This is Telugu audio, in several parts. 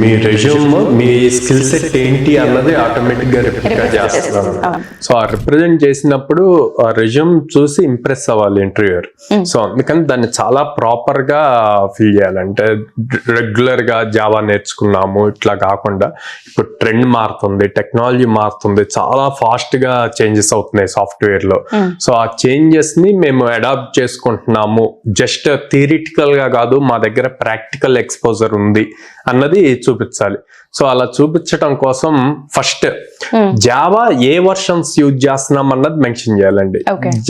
మీ రెజ్యూమ్ మీ స్కిల్ సెట్ ఏంటి అన్నది ఆటోమేటిక్ గా రిప్రజెంట్ చేస్తున్నాను. సో ఆ రిప్రజెంట్ చేసినప్పుడు ఆ రెజ్యూమ్ చూసి ఇంప్రెస్ అవ్వాలి ఇంటర్వ్యూయర్. సో అందుకని దాన్ని చాలా ప్రాపర్ గా ఫిల్ చేయాలి. అంటే రెగ్యులర్ గా జావా నేర్చుకున్నాము ఇట్లా కాకుండా ఇప్పుడు ట్రెండ్ మారుతుంది, టెక్నాలజీ మారుతుంది, చాలా ఫాస్ట్ గా చేంజెస్ అవుతున్నాయి సాఫ్ట్వేర్ లో. సో ఆ చేంజెస్ ని మేము అడాప్ట్ చేసుకుంటున్నాము, జస్ట్ థియరిటికల్ గా కాదు, మా దగ్గర ప్రాక్టికల్ ఎక్స్పోజర్ ఉంది అన్నది చూపించాలి. సో అలా చూపించడం కోసం ఫస్ట్ జావా ఏ వర్షన్స్ యూజ్ చేస్తున్నాం అన్నది మెన్షన్ చేయాలండి.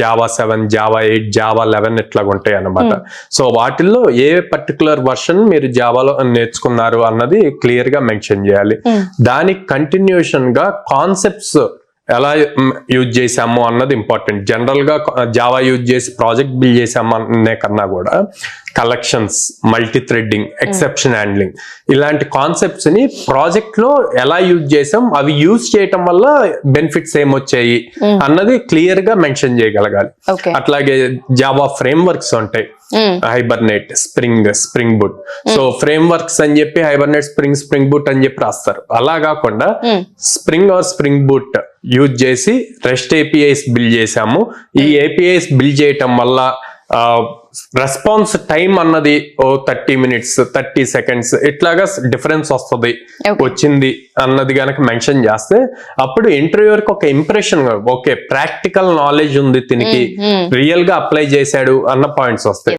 జావా 7, జావా 8, జావా 11 ఇట్లా ఉంటాయి అన్నమాట. సో వాటిల్లో ఏ పర్టికులర్ వర్షన్ మీరు జావాలో నేర్చుకున్నారు అన్నది క్లియర్ గా మెన్షన్ చేయాలి. దానికి కంటిన్యూషన్ గా కాన్సెప్ట్స్ ఎలా యూజ్ చేసాము అన్నది ఇంపార్టెంట్. జనరల్ గా జావా యూజ్ చేసి ప్రాజెక్ట్ బిల్డ్ చేసాము అనే కన్నా కూడా collections, multi threading, exception handling ఇలాంటి కాన్సెప్ట్స్ ని ప్రాజెక్ట్ లో ఎలా యూజ్ చేసాం, అవి యూజ్ చేయటం వల్ల బెనిఫిట్స్ ఏమొచ్చాయి అన్నది క్లియర్ గా మెన్షన్ చేయగలగాలి. అట్లాగే జావా ఫ్రేమ్ వర్క్స్ ఉంటాయి, hibernate, spring boot. So frame works అని చెప్పి హైబర్నేట్, స్ప్రింగ్ బూట్ అని చెప్పి రాస్తారు. అలా కాకుండా స్ప్రింగ్ బూట్ యూజ్ చేసి రెస్ట్ ఏపీఐస్ బిల్డ్ చేసాము. ఈ ఏపీఐస్ బిల్డ్ చేయటం వల్ల రెస్పాన్స్ టైం అన్నది 30 minutes 30 seconds ఇట్లాగా డిఫరెన్స్ వచ్చింది అన్నది గనక మెన్షన్ చేస్తే అప్పుడు ఇంటర్వ్యూయర్ కి ఒక ఇంప్రెషన్, ఓకే ప్రాక్టికల్ నాలెడ్జ్ ఉంది, దీనికి రియల్ గా అప్లై చేశాడు అన్న పాయింట్స్ వస్తాయి.